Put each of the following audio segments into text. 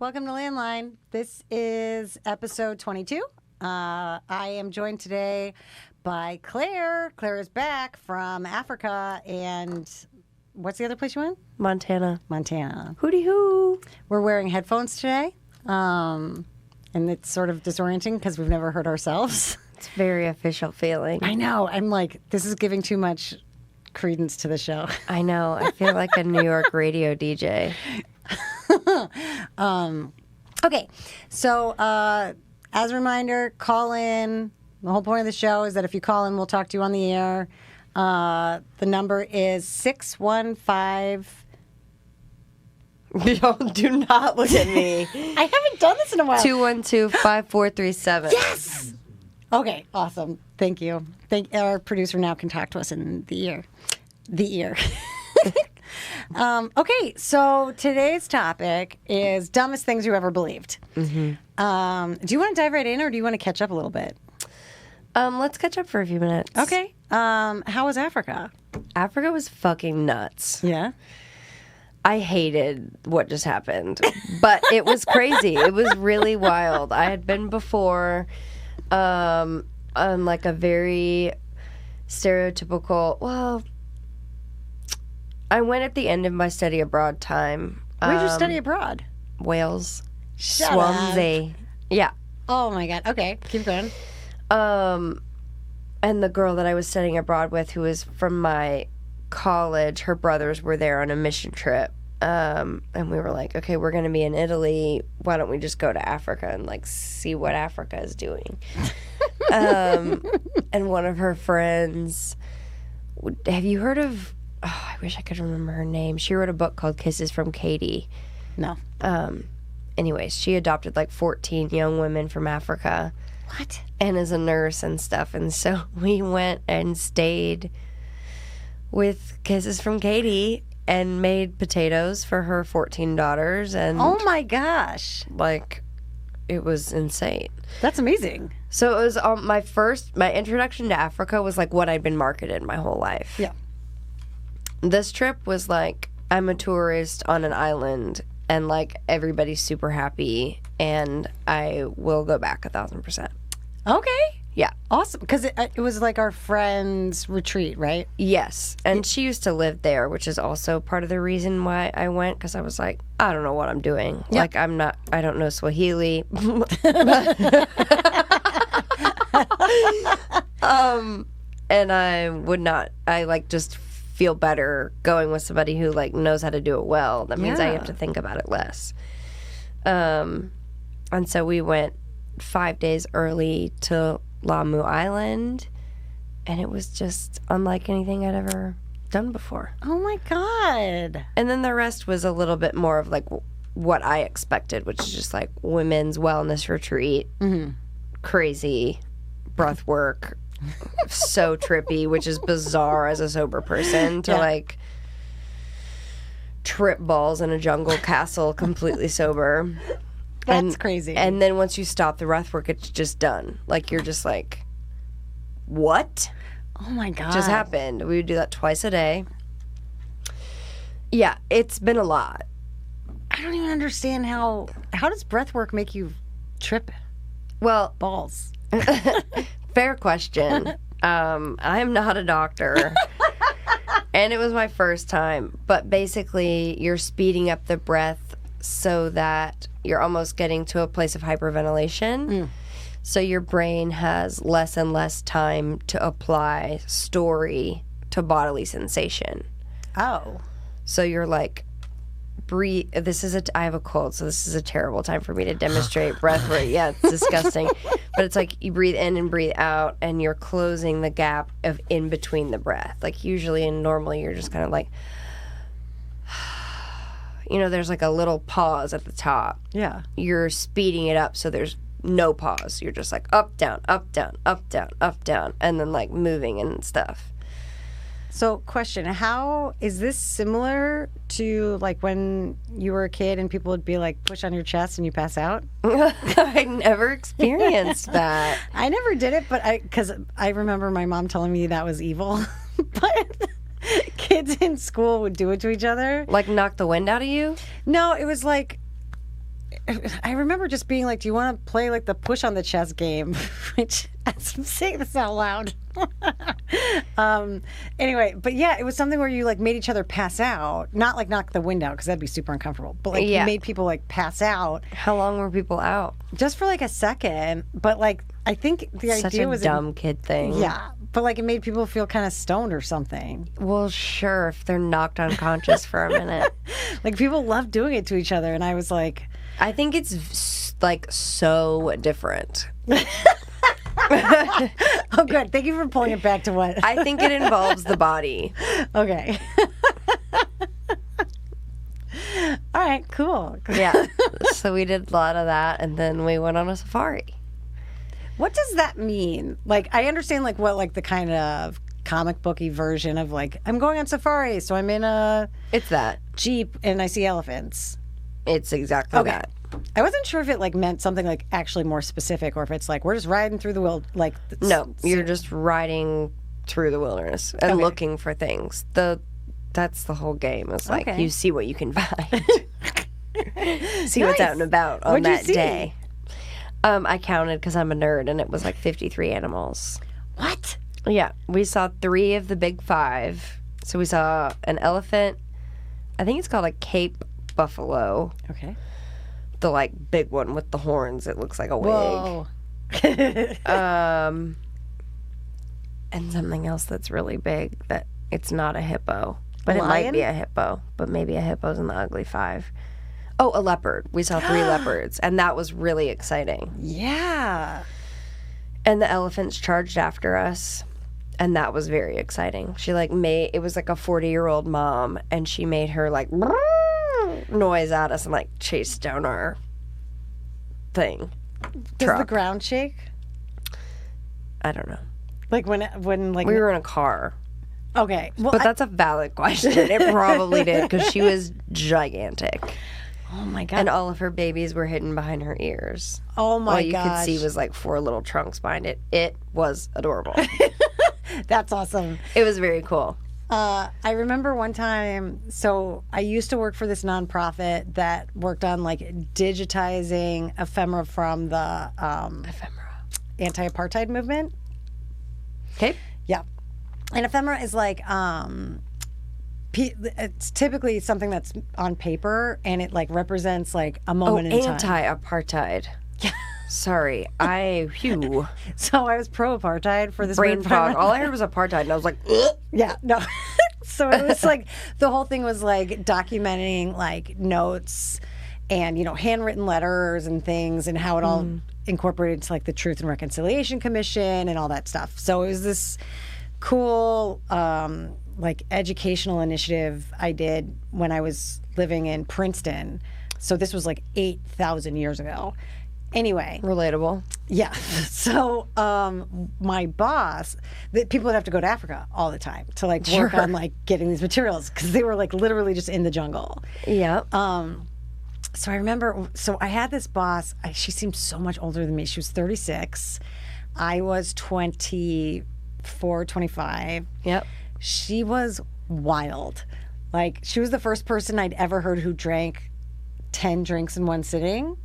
Welcome to Landline. This is episode 22. I am joined today by Claire. Claire is back from Africa, and what's the other place you went? Montana. Hooty hoo. We're wearing headphones today, and it's sort of disorienting because we've never heard ourselves. It's a very official feeling. I know. I'm like, this is giving too much credence to the show. I know. I feel like a New York radio DJ. Okay, so as a reminder, call in. The whole point of the show is that if you call in, we'll talk to you on the air. The number is 615. Do not look at me. I haven't done this in a while. 212-5437. Yes! Okay, awesome. Thank you. Our producer now can talk to us in the ear. Okay, so today's topic is dumbest things you ever believed. Mm-hmm. Do you want to dive right in, or do you want to catch up a little bit? Let's catch up for a few minutes. Okay. How was Africa? Africa was fucking nuts. Yeah? I hated what just happened, but it was crazy. It was really wild. I had been before on like a very stereotypical, well, I went at the end of my study abroad time. Where'd you study abroad? Wales. Shut Swansea. up. Yeah. Oh my God. Okay, keep going. And the girl that I was studying abroad with, who was from my college, her brothers were there on a mission trip. And we were like, okay, we're going to be in Italy. Why don't we just go to Africa and like see what Africa is doing? And one of her friends, have you heard of, I wish I could remember her name. She wrote a book called Kisses from Katie. No. Anyways, she adopted like 14 young women from Africa. What? And is a nurse and stuff. And so we went and stayed with Kisses from Katie and made potatoes for her 14 daughters. And Oh my gosh. like, it was insane. That's amazing. So it was my introduction to Africa was like what I'd been marketed my whole life. Yeah. This trip was like, I'm a tourist on an island and like everybody's super happy and I will go back 1,000%. Okay. Yeah. Awesome. Because it was like our friend's retreat, right? Yes. And she used to live there, which is also part of the reason why I went, because I was like, I don't know what I'm doing. Yeah. Like, I don't know Swahili. And I like just feel better going with somebody who like knows how to do it well. That means I have to think about it less. And so we went 5 days early to Lamu Island, and it was just unlike anything I'd ever done before. Oh my God. And then the rest was a little bit more of like what I expected, which is just like women's wellness retreat, crazy breath work, so trippy, which is bizarre as a sober person to like trip balls in a jungle castle completely sober. That's crazy. And then once you stop the breath work, it's just done. Like, you're just like, what? Oh my God. Just happened. We would do that twice a day. Yeah, it's been a lot. I don't even understand how does breath work make you trip Well, balls? fair question. I am not a doctor. And it was my first time. But basically, you're speeding up the breath so that you're almost getting to a place of hyperventilation. So your brain has less and less time to apply story to bodily sensation. Oh. So you're like, breathe. I have a cold, so this is a terrible time for me to demonstrate breath work. Yeah, it's disgusting. But it's like you breathe in and breathe out, and you're closing the gap of in between the breath. Like usually and normally you're just kind of like, there's like a little pause at the top. Yeah. You're speeding it up so there's no pause. You're just like up, down, up, down, up, down, up, down, and then like moving and stuff. So, question, how is this similar to like when you were a kid and people would be like push on your chest and you pass out? I never experienced that. I never did it, but because I remember my mom telling me that was evil. But kids in school would do it to each other. Like knock the wind out of you? No, it was like I remember just being like, do you want to play like the push on the chest game? Which, as I'm saying this out loud. Anyway, but yeah, it was something where you like made each other pass out. Not like knock the wind out because that'd be super uncomfortable. But like you made people like pass out. How long were people out? Just for like a second. But like, I think the idea was such a dumb kid thing. Yeah. But like it made people feel kind of stoned or something. Well, sure, if they're knocked unconscious for a minute. Like people love doing it to each other. And I was like... I think it's like so different. Oh, good. Thank you for pulling it back to what? I think it involves the body. Okay. All right, cool. Yeah. So we did a lot of that, and then we went on a safari. What does that mean? Like, I understand, like, what, like, the kind of comic booky version of, like, I'm going on safari, so I'm in a... It's that. Jeep, and I see elephants. It's exactly that. I wasn't sure if it like meant something like actually more specific, or if it's like we're just riding through the like. No, you're just riding through the wilderness and looking for things. That's the whole game. It's like you see what you can find, see what's out and about on that day. I counted because I'm a nerd, and it was like 53 animals. What? Yeah, we saw 3 of the big 5. So we saw an elephant. I think it's called a Cape buffalo. Okay. The like big one with the horns. It looks like a wig. Whoa. And something else that's really big that it's not a hippo. But it might be a hippo. But maybe a hippo's in the ugly 5. Oh, a leopard. We saw 3 leopards. And that was really exciting. Yeah. And the elephants charged after us. And that was very exciting. She like made, it was like a 40-year-old mom. And she made her like noise at us and like chased down our thing. Does the ground shake? I don't know. Like when like we were in a car. Okay, well, but that's a valid question. It probably did because she was gigantic. Oh my god! And all of her babies were hidden behind her ears. Oh my god! All you could see was like 4 little trunks behind it. It was adorable. That's awesome. It was very cool. I remember one time, so I used to work for this nonprofit that worked on like digitizing ephemera from the anti-apartheid movement. Okay. Yeah. And ephemera is like, it's typically something that's on paper and it like represents like a moment in time. Anti-apartheid. Yeah. Sorry, phew. So I was pro-apartheid for this brain fog. All I heard was apartheid, and I was like, ugh. Yeah, no. So it was like the whole thing was like documenting like notes and handwritten letters and things and how it all incorporated into like the Truth and Reconciliation Commission and all that stuff. So it was this cool like educational initiative I did when I was living in Princeton. So this was like 8,000 years ago. Anyway. Relatable. Yeah. So my boss, people would have to go to Africa all the time to like work on like getting these materials because they were like literally just in the jungle. Yeah. So I remember, I had this boss, she seemed so much older than me. She was 36. I was 24, 25. Yep. She was wild. Like she was the first person I'd ever heard who drank 10 drinks in one sitting.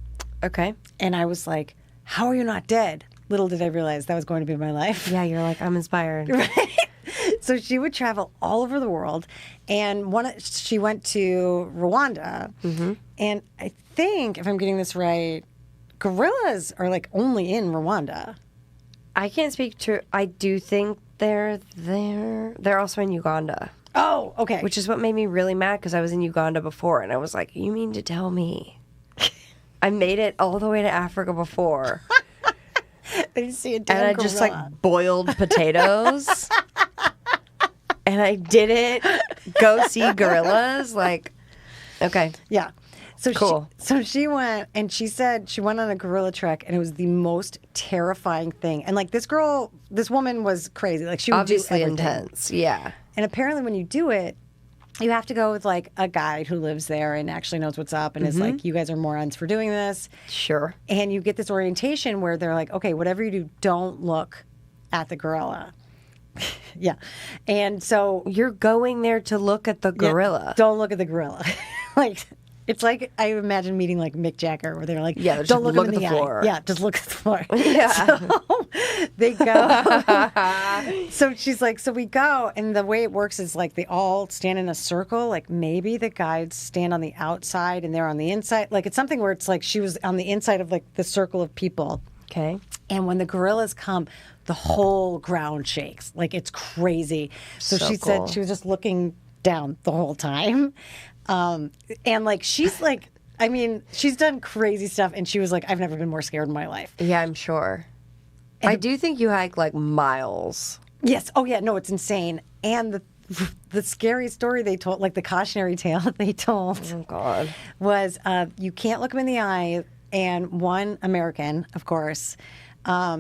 Okay. And I was like, how are you not dead? Little did I realize that was going to be my life. Yeah, you're like, I'm inspired. Right? So she would travel all over the world. And she went to Rwanda. Mm-hmm. And I think, if I'm getting this right, gorillas are like only in Rwanda. I can't speak to, I do think they're there. They're also in Uganda. Oh, okay. Which is what made me really mad because I was in Uganda before. And I was like, you mean to tell me I made it all the way to Africa before. I didn't see a damn and I gorilla. just like boiled potatoes. And I didn't go see gorillas. Like, okay. Yeah. So cool. She went and she said she went on a gorilla trek and it was the most terrifying thing. And like this woman was crazy. Like she would obviously do everything. Intense. Yeah. And apparently when you do it, you have to go with like a guide who lives there and actually knows what's up and is like, you guys are morons for doing this. Sure. And you get this orientation where they're like, okay, whatever you do, don't look at the gorilla. Yeah. And so you're going there to look at the gorilla. Yeah, don't look at the gorilla. Like, It's like I imagine meeting like Mick Jagger, where they're like, Yeah, they're don't just look him look in at the the eye. floor. Yeah, just look at the floor. Yeah. So they go. So she's like, so we go, and the way it works is like they all stand in a circle. Like maybe the guides stand on the outside and they're on the inside. Like it's something where it's like she was on the inside of like the circle of people. Okay. And when the gorillas come, the whole ground shakes. Like it's crazy. So So she cool. said she was just looking down the whole time. And like she's like, I mean, she's done crazy stuff, and she was like, I've never been more scared in my life. Yeah, I'm sure. I do think you hike like miles. Yes. Oh yeah. No, it's insane. And the scary story they told, like the cautionary tale that they told, Oh God. was you can't look them in the eye. And one American, of course,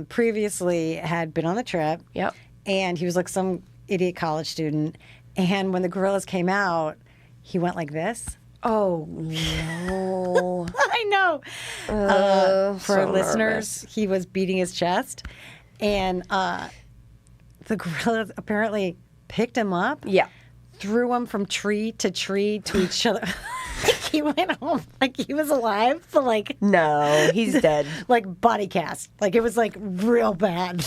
previously had been on the trip. Yep. And he was like some idiot college student. And when the gorillas came out, he went like this. Oh no. I know. For our so listeners, nervous. he was beating his chest. And the gorillas apparently picked him up, Yeah. threw him from tree to each other. He went home like he was alive, but like No, he's dead. like body cast. Like it was like real bad.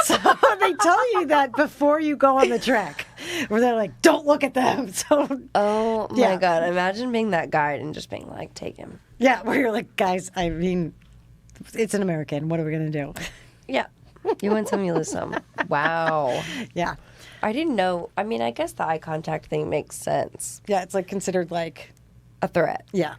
So they tell you that before you go on the trek, where they're like, don't look at them. So Oh my Yeah. God. Imagine being that guide and just being like, take him. yeah, where you're like, guys, I mean, it's an American. What are we gonna do? Yeah. You win some, you lose some. Wow. Yeah, I didn't know. I mean, I guess the eye contact thing makes sense. yeah, it's like considered like A threat. yeah.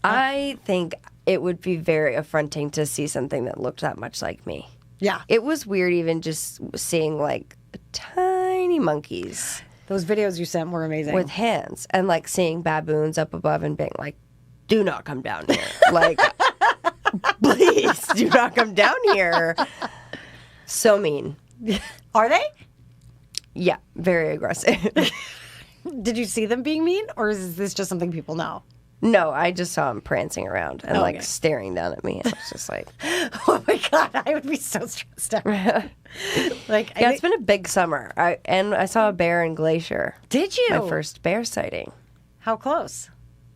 I think it would be very affronting to see something that looked that much like me. Yeah, It was weird even just seeing like tiny monkeys those videos you sent were amazing. with hands and like seeing baboons up above and being like, do not come down here. Like, please do not come down here. So mean. Are they? Yeah, very aggressive. Did you see them being mean, or is this just something people know? No, I just saw him prancing around and like Okay. staring down at me. I was just like, Oh my god, I would be so stressed out. Like, yeah, it's been a big summer. I saw a bear in Glacier. did you? My first bear sighting. How close?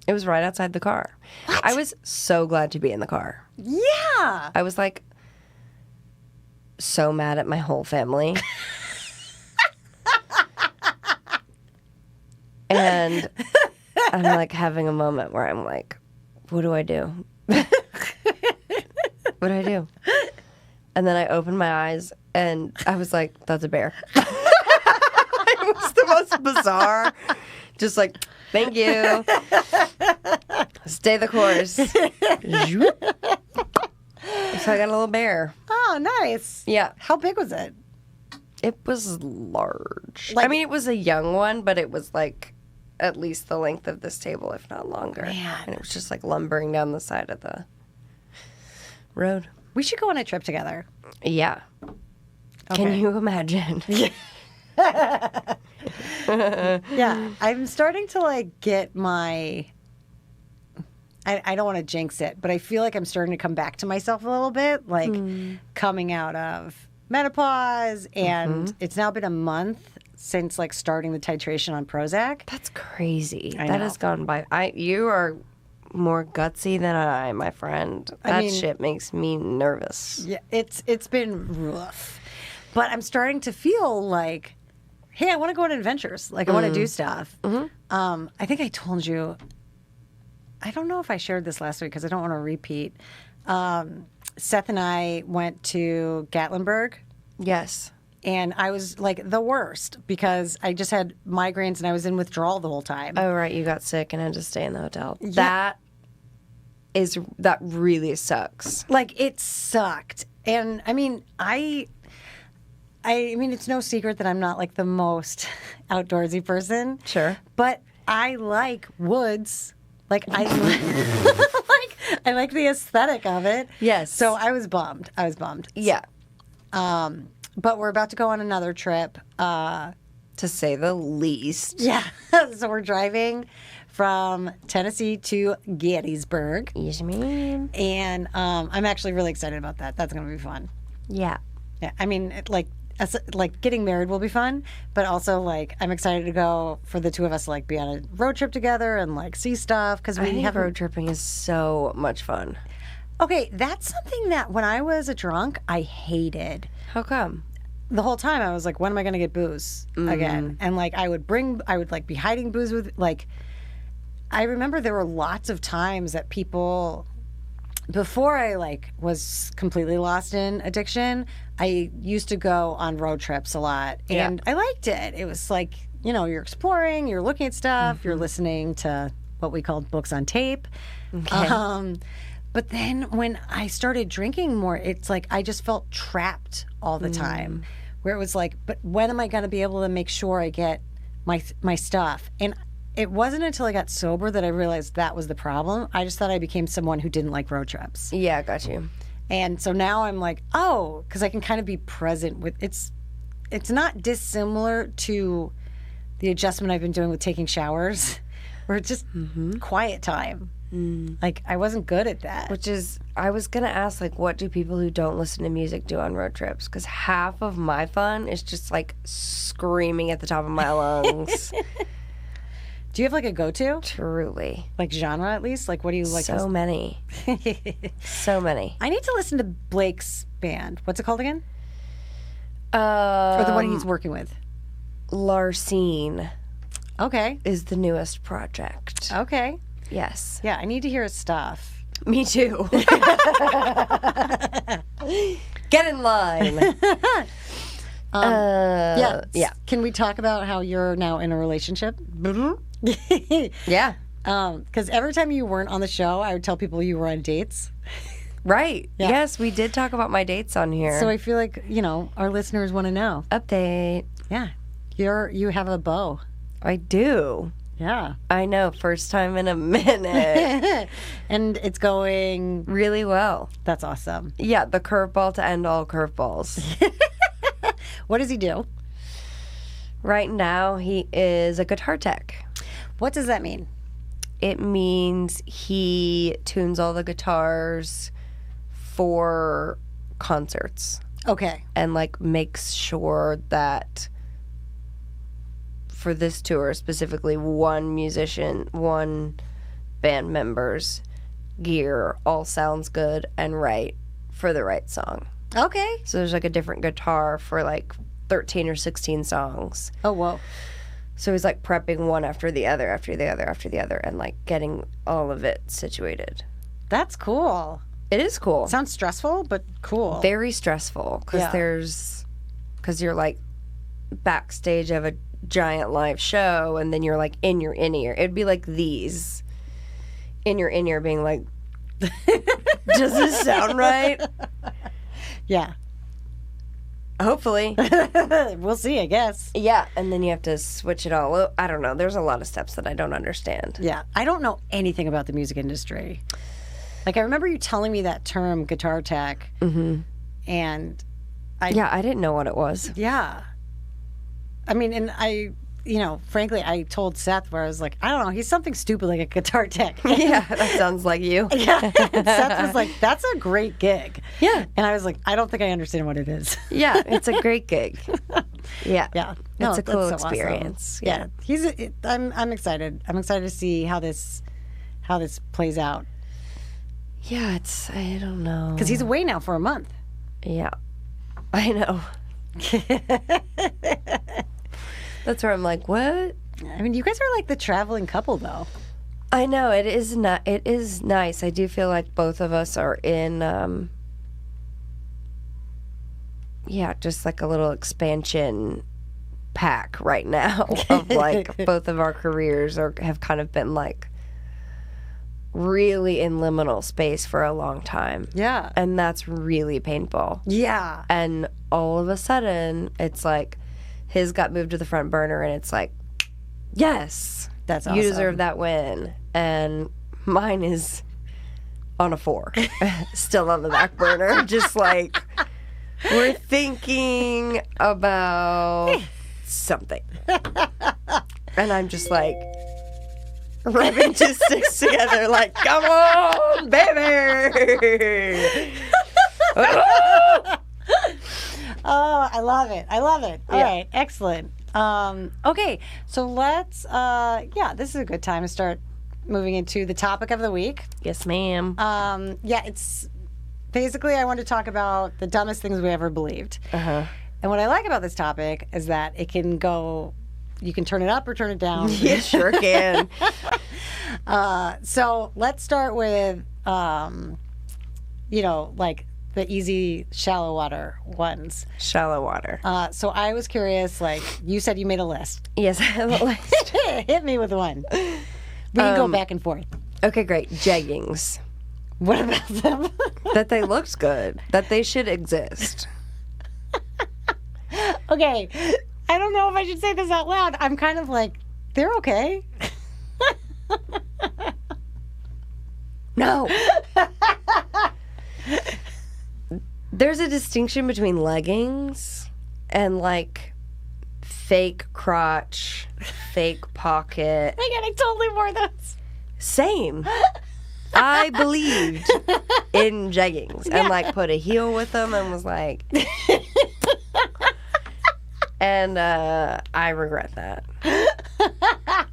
It was right outside the car. I was so glad to be in the car. Yeah. I was like so mad at my whole family. And I'm like having a moment where I'm like, what do I do? What do I do? And then I opened my eyes and I was like, that's a bear. It was the most bizarre. Just like, thank you. Stay the course. So I got a little bear. Oh, nice. Yeah. How big was it? It was large. Like- I mean, it was a young one, but it was like at least the length of this table, if not longer. Man. And it was just like lumbering down the side of the road. We should go on a trip together. Yeah. Can Okay. you imagine? Yeah, I'm starting to like get my. I don't want to jinx it, but I feel like I'm starting to come back to myself a little bit, like coming out of menopause, and it's now been a month since like starting the titration on Prozac. That's crazy. I That know. has gone by. You are more gutsy than I, my friend. I That mean- shit makes me nervous. Yeah, it's been rough, but I'm starting to feel like, hey, I want to go on adventures. Like I want to do stuff. I think I told you. I don't know if I shared this last week because I don't want to repeat. Seth and I went to Gatlinburg, Yes. and I was like the worst because I just had migraines and I was in withdrawal the whole time. Oh, right. You got sick and had to stay in the hotel. That really sucks. Like it sucked. And I mean, I mean, it's no secret that I'm not like the most outdoorsy person. Sure. But I like woods. Like I I like the aesthetic of it. Yes. So I was bummed. Yeah. But we're about to go on another trip. To say the least. Yeah. So we're driving from Tennessee to Gettysburg. Yes, ma'am. And I'm actually really excited about that. That's going to be fun. Yeah. Yeah. I mean, like like getting married will be fun, but also like I'm excited to go for the two of us to like be on a road trip together and like see stuff because I we think have road tripping is so much fun. Okay, that's something that when I was a drunk, I hated. How come? The whole time I was like, when am I going to get booze again? And like I would like be hiding booze with like, I remember there were lots of times that people, before I like was completely lost in addiction, I used to go on road trips a lot and I liked it. It was like, you know, you're exploring, you're looking at stuff, you're listening to what we called books on tape. Okay. But then when I started drinking more, it's like I just felt trapped all the time. Where it was like, but when am I going to be able to make sure I get my stuff? And it wasn't until I got sober that I realized that was the problem. I just thought I became someone who didn't like road trips. Yeah, got you. And so now I'm like, oh, because I can kind of be present with it's not dissimilar to the adjustment I've been doing with taking showers, where it's just quiet time. Like I wasn't good at that. Which is, I was gonna ask, like, what do people who don't listen to music do on road trips? Because half of my fun is just like screaming at the top of my lungs. Do you have like a go-to? Truly. Like genre at least? Like what do you like? So many. So many. I need to listen to Blake's band. What's it called again? Or the one he's working with? Larcene. Okay. Is the newest project. Okay. Yes. Yeah, I need to hear his stuff. Me too. Get in line. Yeah. Can we talk about how you're now in a relationship? Yeah. Because every time you weren't on the show, I would tell people you were on dates. Right. Yeah. Yes, we did talk about my dates on here. So I feel like, you know, our listeners want to know. Update. Yeah. You have a beau. I do. Yeah. I know. First time in a minute. And it's going Really well. That's awesome. Yeah, the curveball to end all curveballs. What does he do? Right now, he is a guitar tech. What does that mean? It means he tunes all the guitars for concerts Okay. and like makes sure that for this tour specifically, one band member's gear all sounds good and right for the right song. Okay. So there's like a different guitar for like 13 or 16 songs. Oh, whoa. So he's like prepping one after the other, and like getting all of it situated. That's cool. It is cool. Sounds stressful, but cool. Very stressful because you're like backstage of a giant live show, and then you're like in your in-ear. It'd be like these in your in-ear being like, does this sound right? Yeah. Hopefully. We'll see, I guess. Yeah, and then you have to switch it all. I don't know. There's a lot of steps that I don't understand. Yeah. I don't know anything about the music industry. Like, I remember you telling me that term, guitar tech. Mm-hmm. And I didn't know what it was. Yeah. I mean, and frankly, I told Seth where I was like, I don't know, he's something stupid like a guitar tech. Yeah, that sounds like you. Yeah. And Seth was like, that's a great gig. Yeah. And I was like, I don't think I understand what it is. Yeah, it's a great gig. Yeah. Yeah. It's a cool that's so experience. Awesome. Yeah. I'm excited. I'm excited to see how this plays out. Yeah, I don't know. Because he's away now for a month. Yeah. I know. That's where I'm like, what? I mean, you guys are like the traveling couple, though. I know, it is nice. I do feel like both of us are in, just like a little expansion pack right now of like both of our careers have kind of been like really in liminal space for a long time. Yeah. And that's really painful. Yeah. And all of a sudden, it's like his got moved to the front burner, and it's like, yes, that's awesome. You deserve that win. And mine is on a 4, still on the back burner, just like we're thinking about something. And I'm just like rubbing 2 sticks together like, come on, baby. Oh, I love it. I love it. All Yeah. right, excellent. Okay, so let's, this is a good time to start moving into the topic of the week. Yes, ma'am. It's basically I want to talk about the dumbest things we ever believed. Uh-huh. And what I like about this topic is that it can go, you can turn it up or turn it down. You sure can. So let's start with, like the easy shallow water ones. Shallow water. So I was curious, like you said you made a list. Yes, I have a list. Hit me with one. We can go back and forth. Okay, great. Jeggings. What about them? That they looked good. That they should exist. Okay. I don't know if I should say this out loud. I'm kind of like, they're okay. No. There's a distinction between leggings and like fake crotch, fake pocket. My God, I totally wore those. Same. I believed in jeggings and like put a heel with them and was like, and I regret that.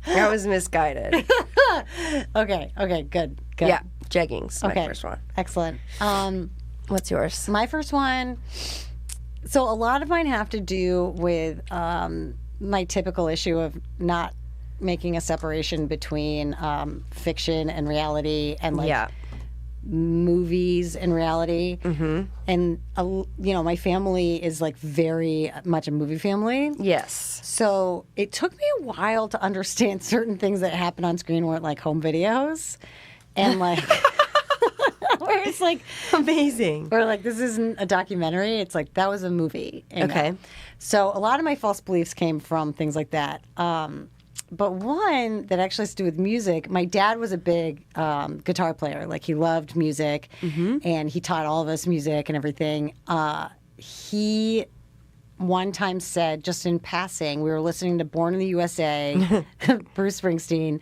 I was misguided. Okay, good. Yeah, jeggings. Okay. My first one. Excellent. What's yours? My first one, so a lot of mine have to do with my typical issue of not making a separation between fiction and reality and like movies and reality. Mm-hmm. And, my family is like very much a movie family. Yes. So it took me a while to understand certain things that happen on screen weren't like home videos. And like... Where it's like amazing. Or like this isn't a documentary. It's like that was a movie. Okay. So a lot of my false beliefs came from things like that. But one that actually has to do with music. My dad was a big guitar player. Like he loved music, and he taught all of us music and everything. He one time said, just in passing, we were listening to Born in the USA, Bruce Springsteen,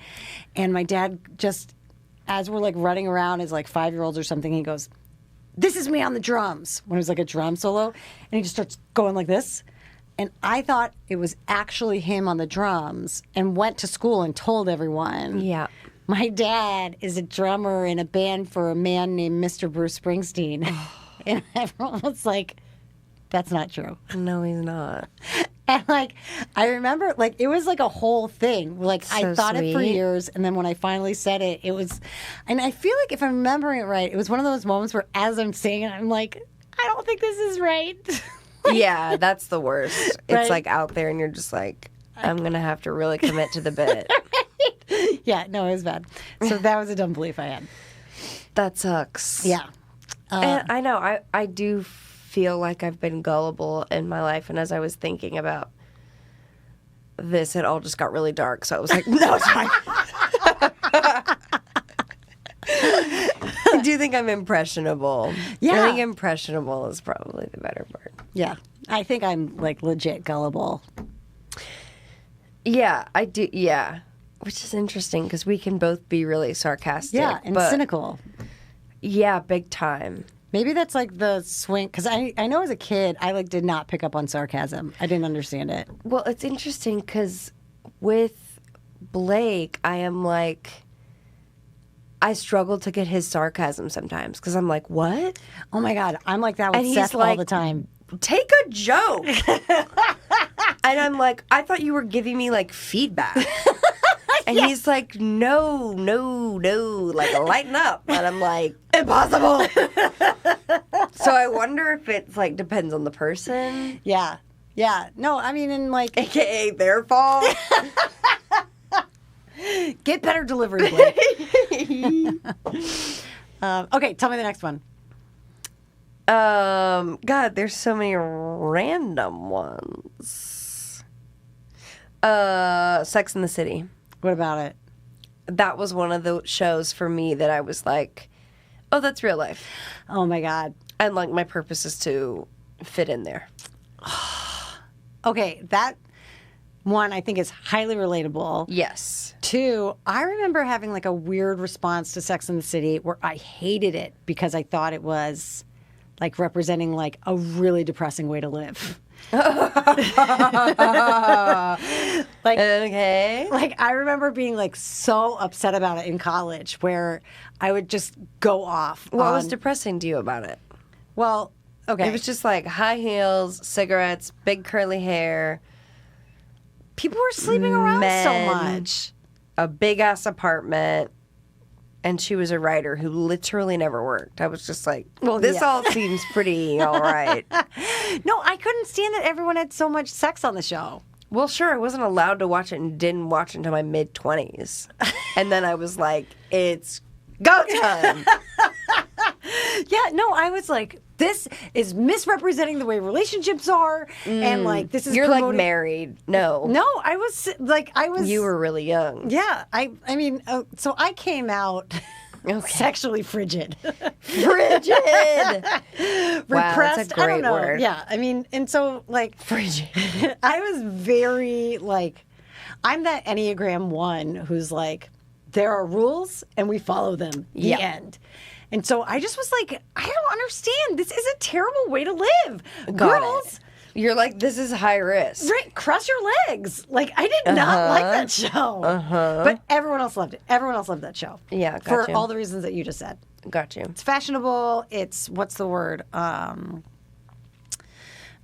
and my dad just. As we're like running around as like 5-year-olds or something, he goes, "This is me on the drums," when it was like a drum solo. And he just starts going like this. And I thought it was actually him on the drums and went to school and told everyone. Yeah. My dad is a drummer in a band for a man named Mr. Bruce Springsteen. And everyone was like, that's not true. No, he's not. And like, I remember, like, it was like a whole thing. Like, So I thought it for sweet. years, and then when I finally said it, it was, and I feel like if I'm remembering it right, it was one of those moments where as I'm saying it, I'm like, I don't think this is right. Yeah, that's the worst. Right. It's like out there and you're just like, I'm going to have to really commit to the bit. Yeah, no, it was bad. So that was a dumb belief I had. That sucks. Yeah. And I know, I do feel like I've been gullible in my life. And as I was thinking about this, it all just got really dark. So I was like, no, it's fine. I do think I'm impressionable. Yeah. I think impressionable is probably the better part. Yeah. I think I'm like legit gullible. Yeah, I do. Yeah. Which is interesting because we can both be really sarcastic. Yeah, and but cynical. Yeah, big time. Maybe that's like the swing, because I know as a kid, I like did not pick up on sarcasm. I didn't understand it. Well, it's interesting because with Blake, I am like, I struggle to get his sarcasm sometimes because I'm like, what? Oh my God, I'm like that with And he's Seth all like, the time. Take a joke. And I'm like, I thought you were giving me like feedback. And he's like, no, like lighten up. And I'm like, impossible. So I wonder if it's like depends on the person. Yeah. No, I mean, in like, AKA their fault. get better delivery, Blake. Okay, tell me the next one. God, there's so many random ones. Sex and the City. What about it? That was one of the shows for me that I was like, oh, that's real life. Oh my God. And like my purpose is to fit in there. Okay, that one I think is highly relatable. Yes. 2, I remember having like a weird response to Sex and the City where I hated it because I thought it was like representing like a really depressing way to live. Like, Okay. like I remember being like so upset about it in college where I would just go off. What was depressing to you about it? Well, okay. It was just like high heels, cigarettes, big curly hair. People were sleeping around so men, much. A big ass apartment. And she was a writer who literally never worked. I was just like, Well, this yeah. all seems pretty all right. No, I couldn't stand that everyone had so much sex on the show. Well, sure, I wasn't allowed to watch it and didn't watch it until my mid-20s. And then I was like, it's go time. Yeah, no, I was like, this is misrepresenting the way relationships are, and like this is You're like promoting- married. No. No, I was like, You were really young. Yeah, I mean, so I came out Okay. sexually frigid, Frigid. repressed. Wow, that's a I don't great know. word. Yeah, I mean, and so like Frigid. I was very like, I'm that Enneagram 1 who's like, there are rules and we follow them. The Yeah. end. And so I just was like, I don't understand. This is a terrible way to live. Got Girls, it. You're like, this is high risk. right, cross your legs. Like, I did not like that show. But everyone else loved it. Everyone else loved that show. Yeah, For got you. all the reasons that you just said. Got you. It's fashionable. It's, what's the word?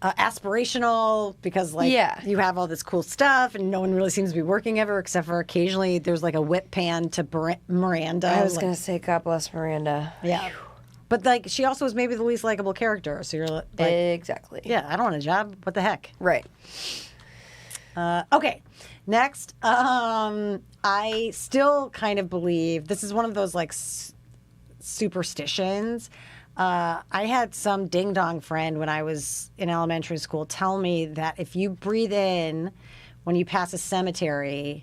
Aspirational, because like Yeah. you have all this cool stuff and no one really seems to be working ever except for occasionally there's like a whip pan to Miranda. I was like, going to say, God bless Miranda. yeah. But like she also was maybe the least likable character. So you're like, Exactly. yeah, I don't want a job. What the heck? Right. Okay. Next, I still kind of believe this is one of those like superstitions. I had some ding dong friend when I was in elementary school tell me that if you breathe in when you pass a cemetery,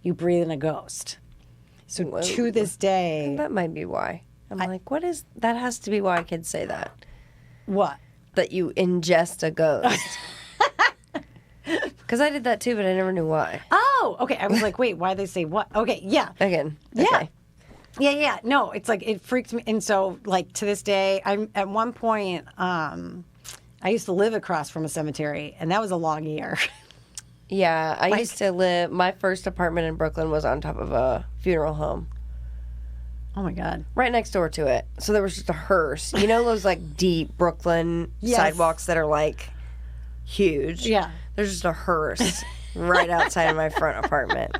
you breathe in a ghost. So Whoa. to this day, That might be why. I'm like, what is that? Has to be why kids say that. what? That you ingest a ghost. Because I did that too, but I never knew why. Oh, okay. I was like, wait, why they say what? Okay, yeah. Again. Yeah. Okay. Yeah. No, it's like it freaked me. And so, like to this day, I'm at one point. I used to live across from a cemetery, and that was a long year. Yeah, I used to live. My first apartment in Brooklyn was on top of a funeral home, Oh my God. right next door to it. So there was just a hearse. You know those like deep Brooklyn Yes. sidewalks that are like huge. Yeah. There's just a hearse right outside of my front apartment.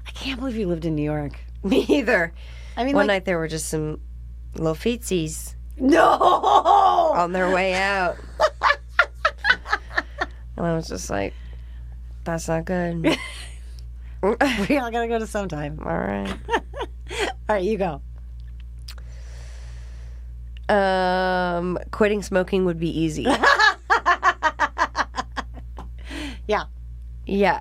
I can't believe you lived in New York. Me either. I mean, One like, night there were just some little feetsies no. on their way out. And I was just like, that's not good. We all gotta go to sometime. All right. All right, you go. Quitting smoking would be easy. Yeah. Yeah.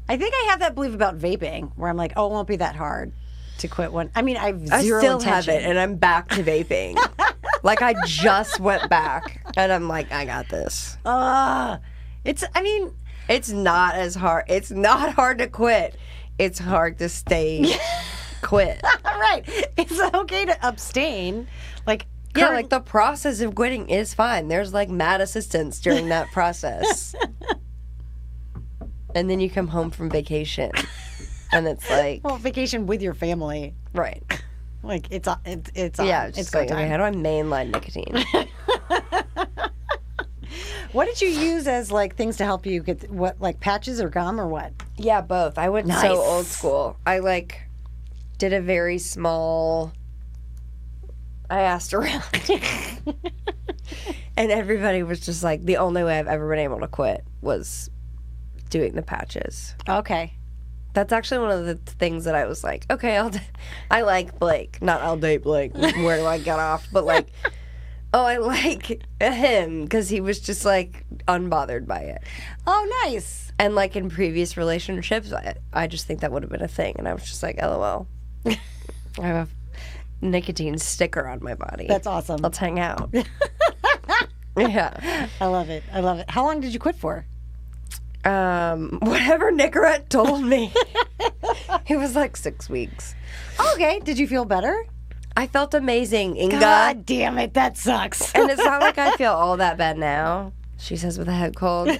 I think I have that belief about vaping, where I'm like, oh, it won't be that hard to quit one. I mean, I have zero I still intention. have it, and I'm back to vaping. Like, I just went back, and I'm like, I got this. It's, I mean, It's not as hard. It's not hard to quit. It's hard to stay quit. right. It's okay to abstain. Like, Yeah, like the process of quitting is fine. There's like mad assistance during that process. And then you come home from vacation, and it's like, well, vacation with your family. right. Like, it's on. Yeah, it's just go like, okay, time. how do I mainline nicotine? What did you use as like things to help you get what, like patches or gum or what? Yeah, both. I went Nice. so old school. I like did a very small. I asked around, and everybody was just like, the only way I've ever been able to quit was doing the patches. Okay. That's actually one of the things that I was like, okay, I like Blake. Not I'll date Blake. Where do I get off? But like, oh, I like him because he was just like unbothered by it. Oh, nice. And like in previous relationships, I just think that would have been a thing. And I was just like, LOL. I have a nicotine sticker on my body. That's awesome. Let's hang out. Yeah. I love it. I love it. How long did you quit for? Whatever Nicorette told me. It was like 6 weeks. Okay. Did you feel better? I felt amazing, Inga. God damn it, that sucks. And it's not like I feel all that bad now, she says with a head cold.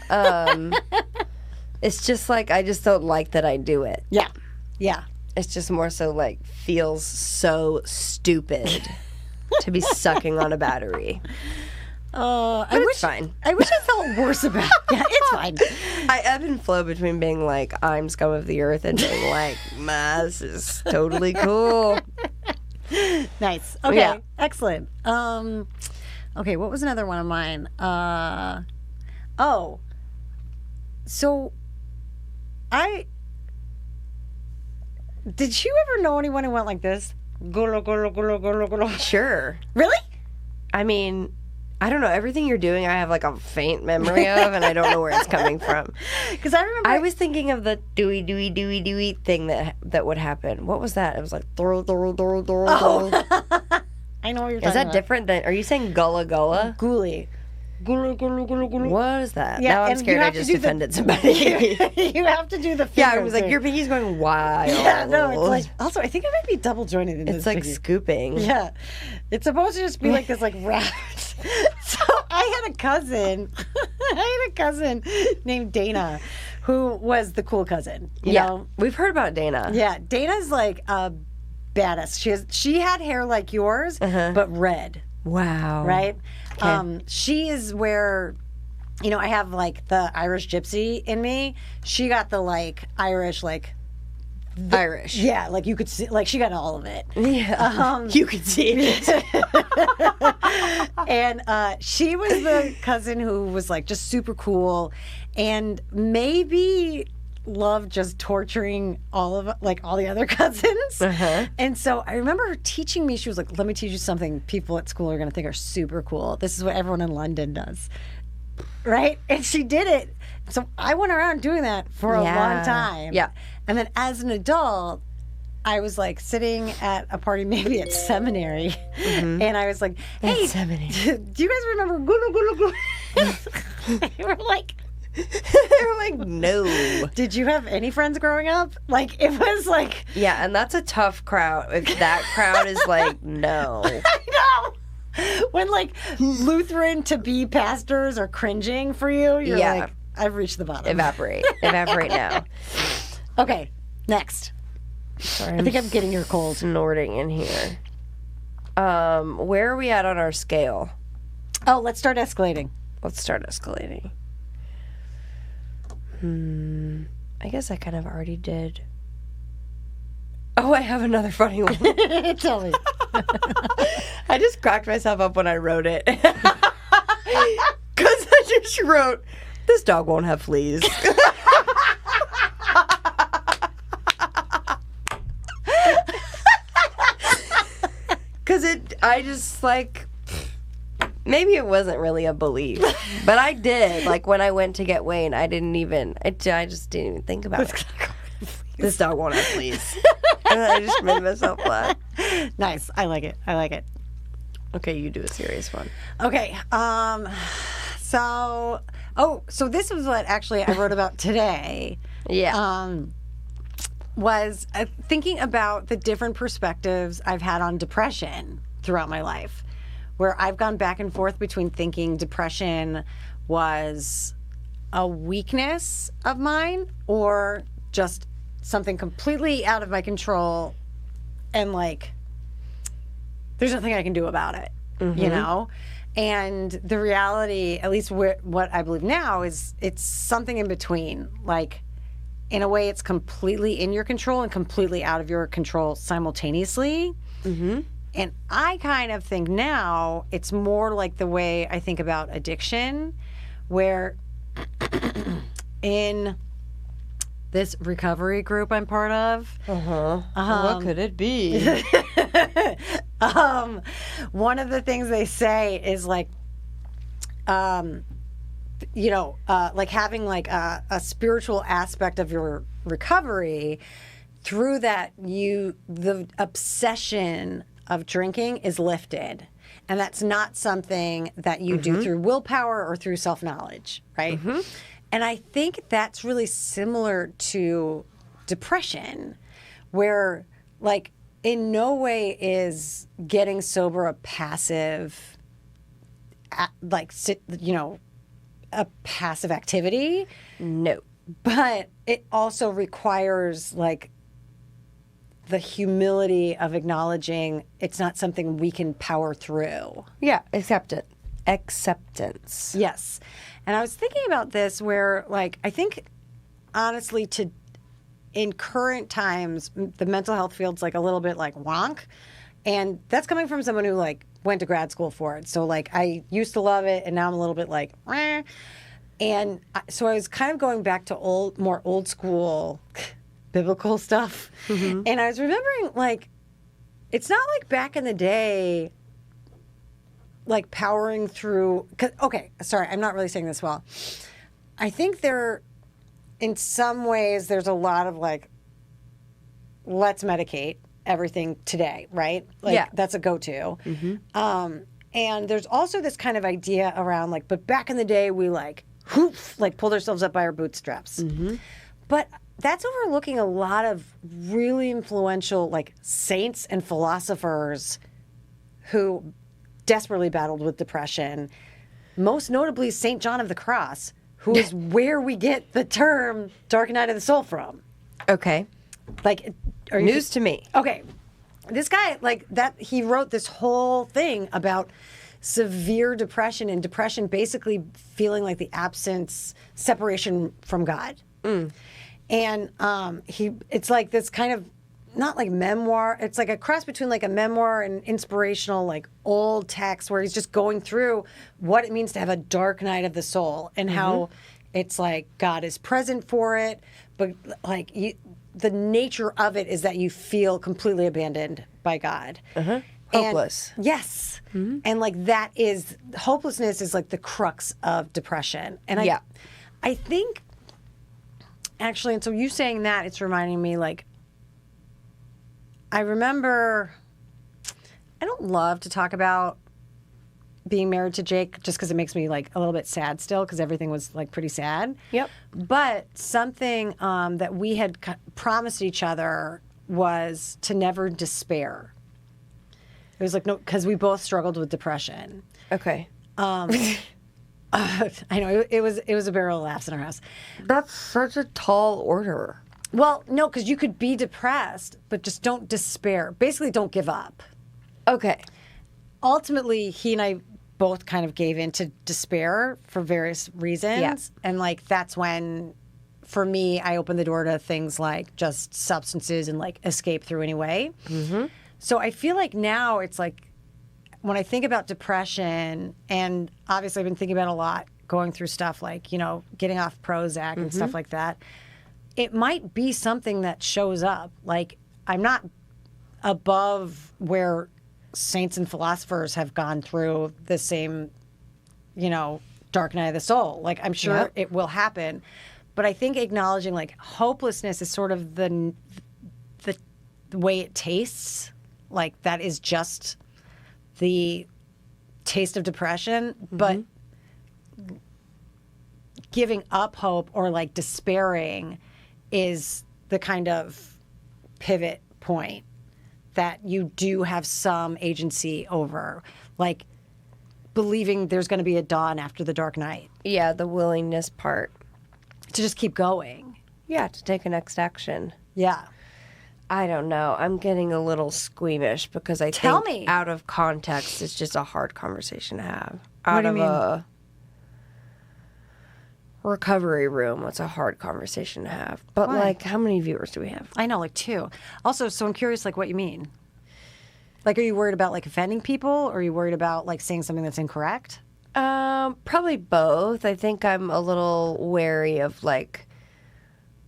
It's just like, I just don't like that I do it. Yeah. Yeah. It's just more so like, feels so stupid to be sucking on a battery. But it's fine. I wish I felt worse about it. Yeah, it's fine. I ebb and flow between being like, I'm scum of the earth, and being like, this is totally cool. Nice. Okay. Yeah. Excellent. Okay, what was another one of mine? So did you ever know anyone who went like this? Golo, golo, golo, golo, golo. Sure. Really? I mean, I don't know. Everything you're doing, I have like a faint memory of, and I don't know where it's coming from. Because I remember I was thinking of the dooey, dooey, dooey, dooey thing that would happen. What was that? It was like, throw. I know what you're talking about. Is that different than, are you saying gullah gullah? Gully. Gulu, gulu, gulu, gulu. What is that? Yeah, now I'm and scared you I have to just do offended somebody. You have to do the Yeah, I finger was like, thing. your pinky's going wild. Yeah, no, it's like, also, I think it might be double jointed in this It's like pinky. scooping. Yeah. It's supposed to just be like this, like, wrap. So I had a cousin. Named Dana who was the cool cousin. You know? We've heard about Dana. Yeah. Dana's like a badass. She had hair like yours, but red. Wow. Right? Okay. She is where, you know, I have like the Irish gypsy in me. She got the like Irish, like, Irish. yeah, like you could see, like she got all of it. Yeah. You could see it. And she was the cousin who was like just super cool and maybe loved just torturing all the other cousins. And so I remember her teaching me, she was like, let me teach you something people at school are going to think are super cool. This is what everyone in London does. Right? And she did it. So I went around doing that for a long time. Yeah. And then as an adult, I was like sitting at a party, maybe at seminary, and I was like, "Hey, seminary. Do you guys remember Gulu Gulu Gulu?" They were like, no. "Did you have any friends growing up?" Like it was like, Yeah, and that's a tough crowd. If that crowd is like, no. I know. When like Lutheran to be pastors are cringing for you, you're like, I've reached the bottom. Evaporate now. Okay, next. Sorry, I think I'm getting your cold. Snorting in here. Where are we at on our scale? Oh, let's start escalating. Let's start escalating. I guess I kind of already did. Oh, I have another funny one. Tell me. I just cracked myself up when I wrote it. Because I just wrote, this dog won't have fleas. Because I just like, maybe it wasn't really a belief, but I did. Like when I went to get Wayne, I just didn't even think about it. This dog won't have fleas. And I just made myself laugh. Nice. I like it. Okay, you do a serious one. Okay. So this was what actually I wrote about today. Yeah. Was thinking about the different perspectives I've had on depression throughout my life, where I've gone back and forth between thinking depression was a weakness of mine or just something completely out of my control and like there's nothing I can do about it, you know? And the reality, at least what I believe now, is it's something in between. Like, in a way, it's completely in your control and completely out of your control simultaneously. And I kind of think now it's more like the way I think about addiction, where in this recovery group I'm part of. What could it be? One of the things they say is like, like having like a spiritual aspect of your recovery. Through that, the obsession of drinking is lifted. And that's not something that you do through willpower or through self-knowledge, right? And I think that's really similar to depression, where like in no way is getting sober a passive, a passive activity. No. But it also requires like the humility of acknowledging it's not something we can power through. Yeah, acceptance. Yes. And I was thinking about this where, like, I think, honestly, in current times, the mental health field's like a little bit like wonk. And that's coming from someone who, like, went to grad school for it. So, like, I used to love it, and now I'm a little bit like, meh. And so I was kind of going back to more old school biblical stuff. Mm-hmm. And I was remembering, like, it's not like back in the day, like powering through. Okay, sorry, I'm not really saying this well. I think in some ways, there's a lot of like, let's medicate everything today, right? Like, yeah. That's a go-to. Mm-hmm. And there's also this kind of idea around like, but back in the day, we like, whoof, like pulled ourselves up by our bootstraps. Mm-hmm. But that's overlooking a lot of really influential like saints and philosophers who desperately battled with depression. Most notably, St. John of the Cross, who is where we get the term dark night of the soul from. Okay. Like, news to me. Okay. This guy, like that, he wrote this whole thing about severe depression, and depression basically feeling like the separation from God. Mm. And it's like this kind of, not like memoir, it's like a cross between like a memoir and inspirational, like old text where he's just going through what it means to have a dark night of the soul and how it's like God is present for it, but like the nature of it is that you feel completely abandoned by God. Uh-huh. Hopeless. And, yes. Mm-hmm. And like hopelessness is like the crux of depression. And I think, actually, and so you saying that, it's reminding me like, I remember, I don't love to talk about being married to Jake just because it makes me like a little bit sad still because everything was like pretty sad. Yep. But something that we had promised each other was to never despair. It was like, no, because we both struggled with depression. Okay. I know, it was a barrel of laughs in our house. That's such a tall order. Well, no, because you could be depressed, but just don't despair. Basically, don't give up. Okay. Ultimately, he and I both kind of gave in to despair for various reasons. Yeah. And, like, that's when, for me, I opened the door to things like just substances and, like, escape through anyway. Mm-hmm. So I feel like now it's like, when I think about depression, and obviously I've been thinking about a lot, going through stuff like, getting off Prozac and stuff like that, it might be something that shows up. Like, I'm not above where saints and philosophers have gone through the same, dark night of the soul. Like, I'm sure it will happen. But I think acknowledging, like, hopelessness is sort of the way it tastes. Like, that is just the taste of depression. Mm-hmm. But giving up hope or, like, despairing is the kind of pivot point that you do have some agency over, like believing there's going to be a dawn after the dark night. Yeah, the willingness part. To just keep going. Yeah, to take a next action. Yeah. I don't know. I'm getting a little squeamish because I think out of context, it's just a hard conversation to have. What do you mean? A recovery room, it's a hard conversation to have. But like, how many viewers do we have? I know, like 2. Also, so I'm curious, like, what you mean. Like, are you worried about like offending people, or are you worried about like saying something that's incorrect? Probably both. I think I'm a little wary of like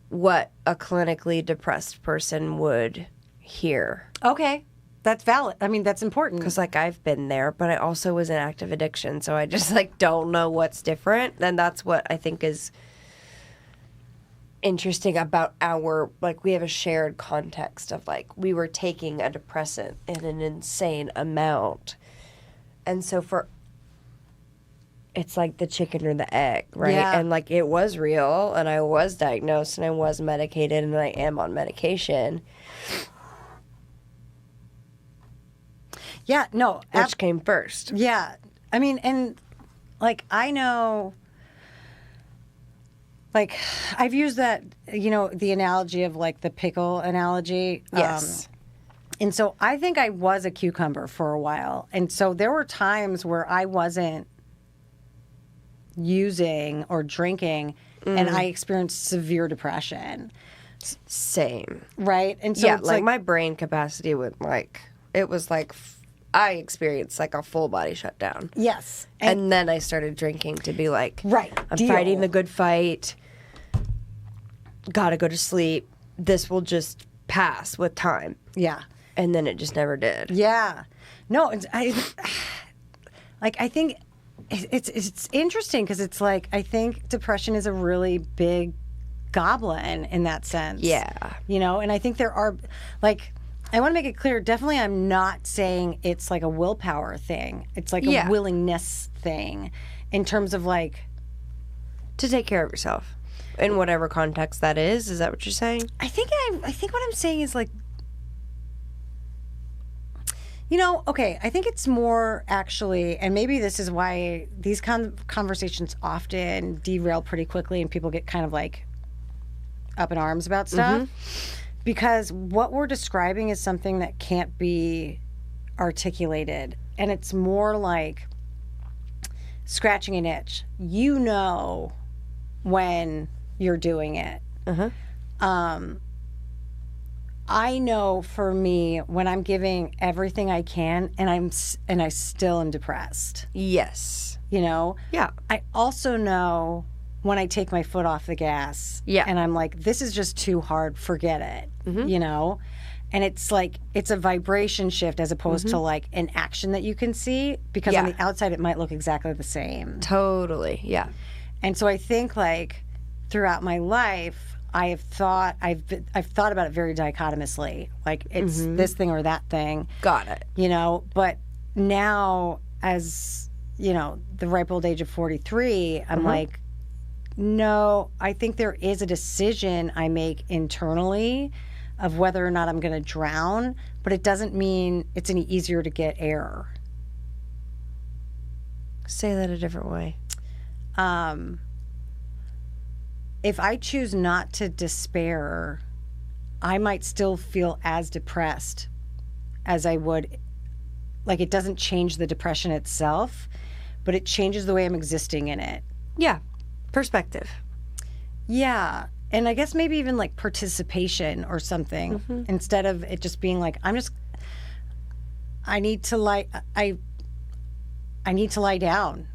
what a clinically depressed person would hear. Okay. That's valid. I mean, that's important. Because, like, I've been there, but I also was in active addiction, so I just, like, don't know what's different. And that's what I think is interesting about we have a shared context of, like, we were taking a depressant in an insane amount. And so it's like the chicken or the egg, right? Yeah. And, like, it was real, and I was diagnosed, and I was medicated, and I am on medication. Yeah, no. Which came first? Yeah. I mean, and like, I know, like, I've used that, the analogy of like the pickle analogy. Yes. And so I think I was a cucumber for a while. And so there were times where I wasn't using or drinking and I experienced severe depression. Same. Right? And so Yeah, it's like my brain capacity would it was like I experienced like a full body shutdown. Yes. And then I started drinking to be like, right, I'm fighting the good fight. Gotta go to sleep. This will just pass with time. Yeah. And then it just never did. Yeah. No, I think it's interesting because it's like, I think depression is a really big goblin in that sense. Yeah. And I think there are, like, I want to make it clear, definitely I'm not saying it's like a willpower thing. It's like a willingness thing in terms of like... To take care of yourself in whatever context that is. Is that what you're saying? I think what I'm saying is like, okay, I think it's more actually, and maybe this is why these conversations often derail pretty quickly and people get kind of like up in arms about stuff. Because what we're describing is something that can't be articulated. And it's more like scratching an itch. When you're doing it. I know for me when I'm giving everything I can and I still am depressed. Yes. Yeah. I also know when I take my foot off the gas and I'm like, this is just too hard, forget it, And it's like, it's a vibration shift as opposed to like an action that you can see because on the outside it might look exactly the same. Totally, yeah. And so I think like throughout my life, I've thought about it very dichotomously. Like it's this thing or that thing. Got it. But now as, the ripe old age of 43, I'm like, no, I think there is a decision I make internally of whether or not I'm going to drown, but it doesn't mean it's any easier to get air. Say that a different way. If I choose not to despair, I might still feel as depressed as I would. Like, it doesn't change the depression itself, but it changes the way I'm existing in it. Yeah. Perspective. Yeah. And I guess maybe even like participation or something instead of it just being like, I need to lie down.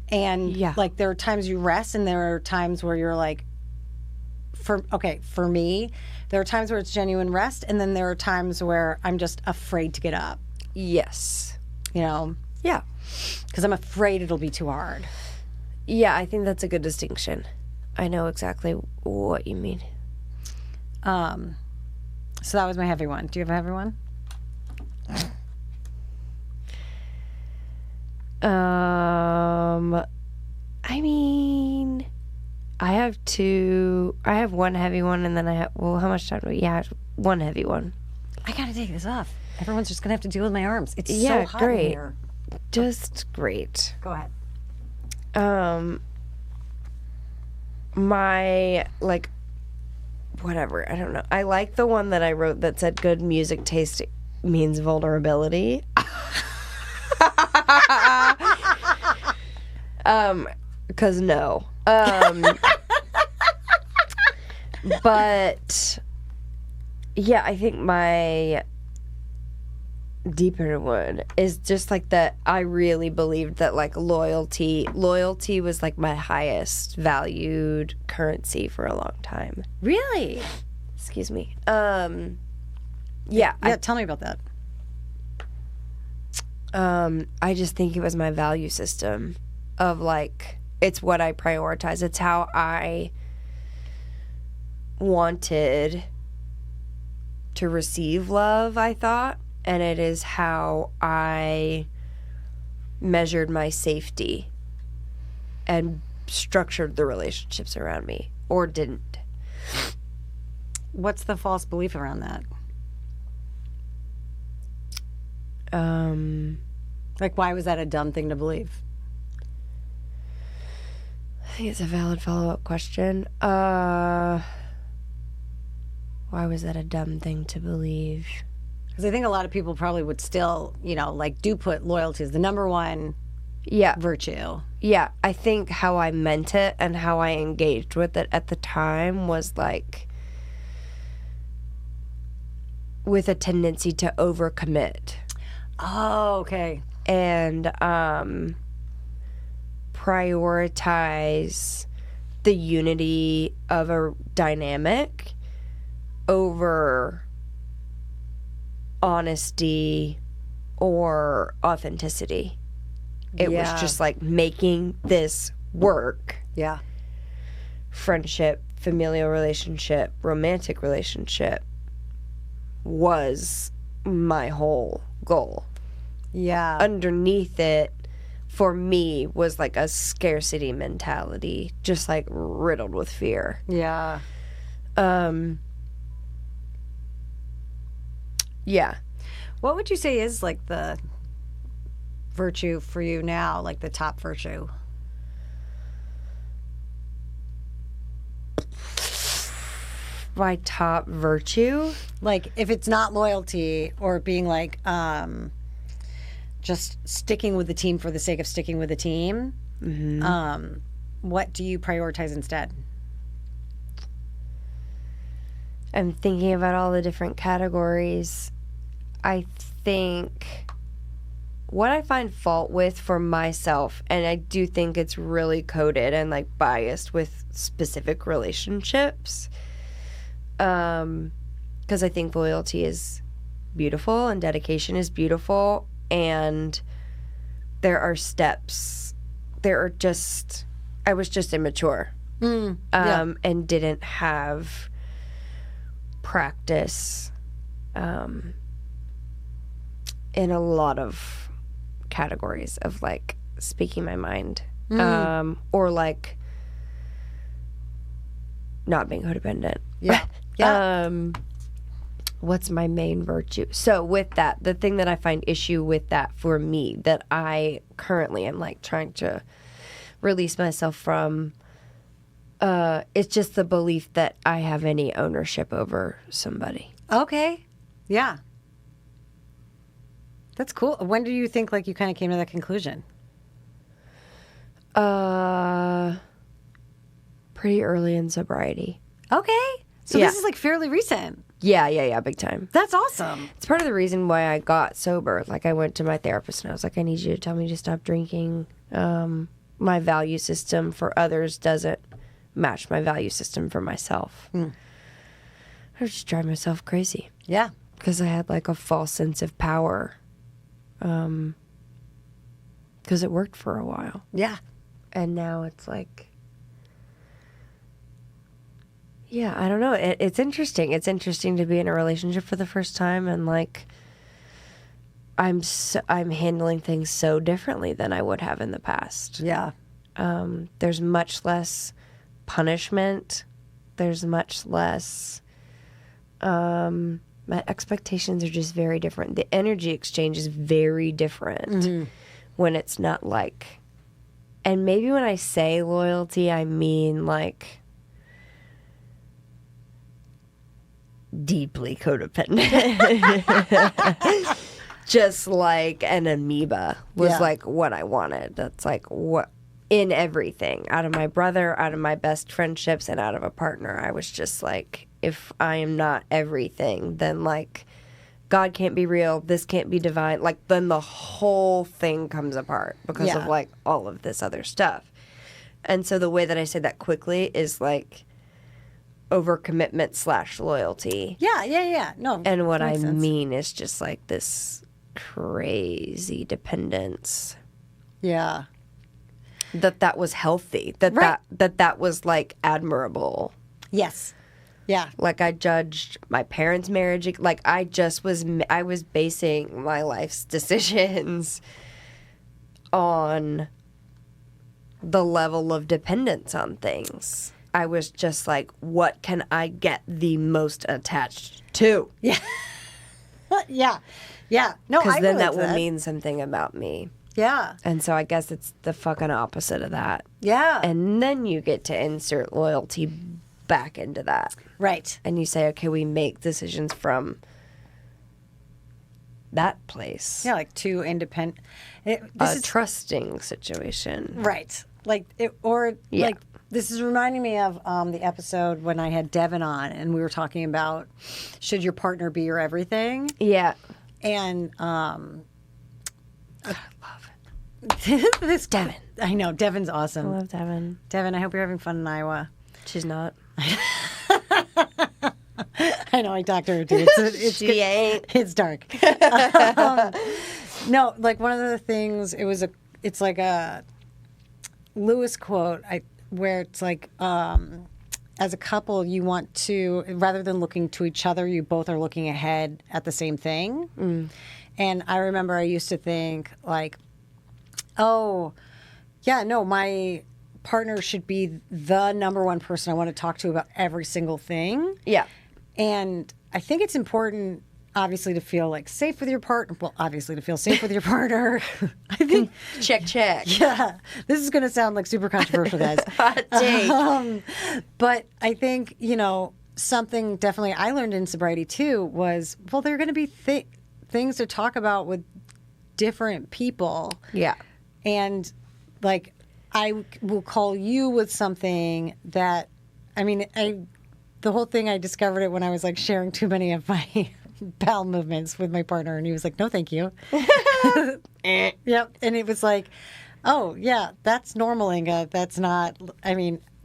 And like there are times you rest and there are times where you're like, for me, there are times where it's genuine rest and then there are times where I'm just afraid to get up. Yes. Yeah. Because I'm afraid it'll be too hard. Yeah, I think that's a good distinction. I know exactly what you mean. So that was my heavy one. Do you have a heavy one? I mean, I have one heavy one and then how much time do we have? One heavy one. I gotta take this off. Everyone's just gonna have to deal with my arms. It's so hot in here. Just great. Go ahead. My, like, whatever, I don't know. I like the one that I wrote that said good music taste means vulnerability. Because no. But, yeah, I think my deeper one is just like that I really believed that like loyalty was like my highest valued currency for a long time. Really? Excuse me. Yeah, tell me about that. I just think it was my value system of like, it's what I prioritize. It's how I wanted to receive love, I thought. And it is how I measured my safety and structured the relationships around me, or didn't. What's the false belief around that? Like, why was that a dumb thing to believe? I think it's a valid follow-up question. Why was that a dumb thing to believe? Because I think a lot of people probably would still, like, do put loyalty as the number one virtue. Yeah, I think how I meant it and how I engaged with it at the time was like with a tendency to overcommit. Oh, okay. And prioritize the unity of a dynamic over honesty or authenticity. It was just like making this work. Yeah. Friendship, familial relationship, romantic relationship was my whole goal. Yeah. Underneath it, for me, was like a scarcity mentality, just like riddled with fear. Yeah. Yeah. What would you say is like the virtue for you now, like the top virtue? My top virtue? Like, if it's not loyalty or being like, just sticking with the team for the sake of sticking with the team, what do you prioritize instead? I'm thinking about all the different categories. I think what I find fault with for myself, and I do think it's really coded and like biased with specific relationships, because I think loyalty is beautiful and dedication is beautiful, and there are steps. I was just immature, and didn't have practice in a lot of categories of like speaking my mind, or like not being codependent. Yeah. Yeah. What's my main virtue? So with that, the thing that I find issue with that for me, that I currently am like trying to release myself from, it's just the belief that I have any ownership over somebody. Okay. Yeah. That's cool. When do you think like you kind of came to that conclusion? Pretty early in sobriety. Okay. So this is like fairly recent. Yeah, big time. That's awesome. It's part of the reason why I got sober. Like, I went to my therapist and I was like, I need you to tell me to stop drinking. My value system for others doesn't match my value system for myself. I would just drive myself crazy. Yeah. Because I had like a false sense of power. Because it worked for a while. Yeah. And now it's like, yeah, I don't know. It's interesting. It's interesting to be in a relationship for the first time, and like I'm handling things so differently than I would have in the past. Yeah. There's much less punishment. There's much less. My expectations are just very different. The energy exchange is very different when it's not like. And maybe when I say loyalty, I mean like deeply codependent. Just like an amoeba was like what I wanted. That's like what in everything. Out of my brother, out of my best friendships, and out of a partner. I was just like, if I am not everything, then like God can't be real, this can't be divine. Like then the whole thing comes apart because of like all of this other stuff. And so the way that I say that quickly is like overcommitment / loyalty. Yeah. No. And what I mean is just like this crazy dependence. Yeah. That was healthy. That was like admirable. Yes. Yeah. Like I judged my parents' marriage. Like I was basing my life's decisions on the level of dependence on things. I was just like, what can I get the most attached to? Yeah. Yeah. Yeah. No, Because I then relate that to will mean something about me. Yeah. And so I guess it's the fucking opposite of that. Yeah. And then you get to insert loyalty back into that. Right. And you say, okay, we make decisions from that place. Yeah, like two independent. Trusting situation. Right. Like, this is reminding me of the episode when I had Devin on and we were talking about should your partner be your everything? Yeah. And I love it. this Devin. I know. Devin's awesome. I love Devin. Devin, I hope you're having fun in Iowa. She's not. I know. I talked to her too. She ain't. It's dark. No, like one of the things, it's like a Lewis quote where it's like, as a couple, you want to, rather than looking to each other, you both are looking ahead at the same thing. Mm. And I remember I used to think like, oh, yeah, no, my partner should be the number one person I want to talk to about every single thing. Yeah. And I think it's important, obviously, to feel like safe with your partner. Well, obviously, to feel safe with your partner. I think. Check. Yeah. This is going to sound like super controversial, guys. Hot take. But I think, something definitely I learned in sobriety too was, well, there are going to be things to talk about with different people. Yeah. And like, I will call you with something that, the whole thing, I discovered it when I was like sharing too many of my bowel movements with my partner, and he was like, no, thank you. Yep. And it was like, oh, yeah, that's normal, Inga. That's not,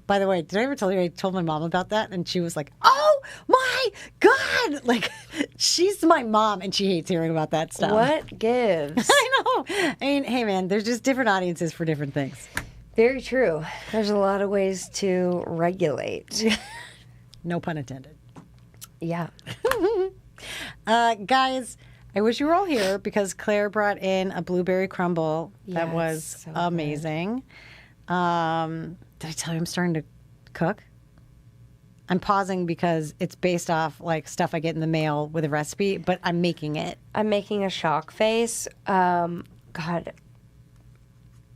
by the way, did I ever tell you I told my mom about that? And she was like, oh my God. Like, she's my mom and she hates hearing about that stuff. What gives? I know. Hey, man, there's just different audiences for different things. Very true. There's a lot of ways to regulate. No pun intended. Yeah. Guys, I wish you were all here because Claire brought in a blueberry crumble that was so amazing. Did I tell you I'm starting to cook? I'm pausing because it's based off like stuff I get in the mail with a recipe, but I'm making it. I'm making a shock face. God.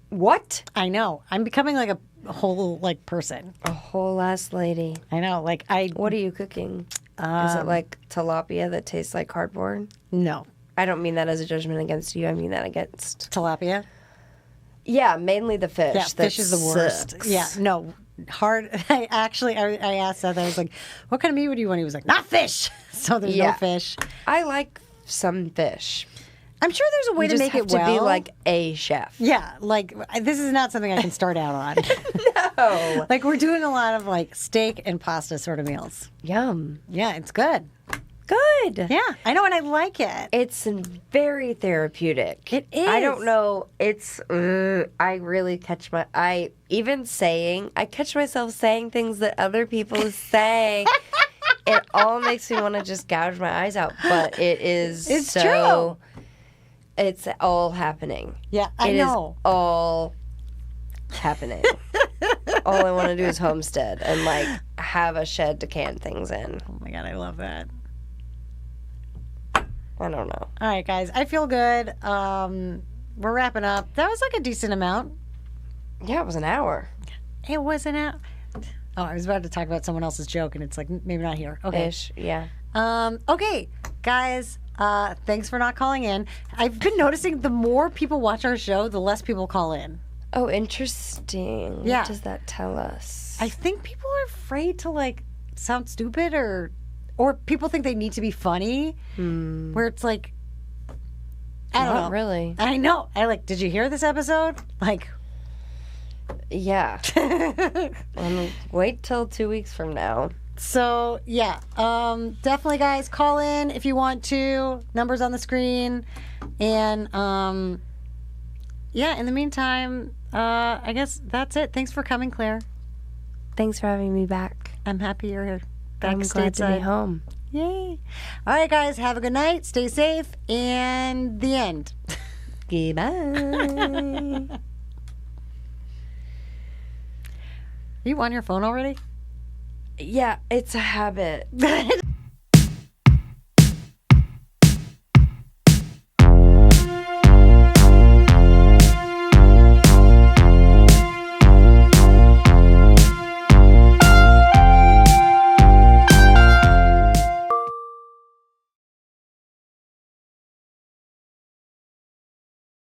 What? I know. I'm becoming like a whole like person. A whole ass lady. I know. What are you cooking? Is it like tilapia that tastes like cardboard? No. I don't mean that as a judgment against you. I mean that against tilapia. Yeah, mainly the fish. Yeah, fish is the worst. Sucks. Yeah, no. Hard. I asked Seth, I was like, what kind of meat would you want? He was like, not fish. So there's no fish. I like some fish. I'm sure there's a way to make it well. You just have to be like a chef. Yeah, like this is not something I can start out on. No. Like we're doing a lot of like steak and pasta sort of meals. Yum. Yeah, it's good. Good. Yeah, I know, and I like it. It's very therapeutic. It is. I don't know. It's, I really catch myself saying things that other people say. It all makes me want to just gouge my eyes out, but it's true. It's all happening. Yeah, I know. It is all happening. All I want to do is homestead and like have a shed to can things in. Oh my God, I love that. I don't know. All right, guys, I feel good. We're wrapping up. That was like a decent amount. Yeah, it was an hour. It was an hour. Oh, I was about to talk about someone else's joke, and it's like maybe not here. Okay. Ish, yeah. Okay, guys. Thanks for not calling in. I've been noticing the more people watch our show, the less people call in. Oh, interesting. Yeah. What does that tell us? I think people are afraid to like sound stupid or people think they need to be funny. Where it's like, I don't know. Not really. I know. Did you hear this episode? Like, yeah. Wait till 2 weeks from now. So, yeah. Definitely, guys, call in if you want to. Numbers on the screen. And, yeah, in the meantime, I guess that's it. Thanks for coming, Claire. Thanks for having me back. I'm happy you're here. Back I'm glad to be home. Yay. All right, guys, have a good night. Stay safe. And the end. Goodbye. Are you on your phone already? Yeah, it's a habit.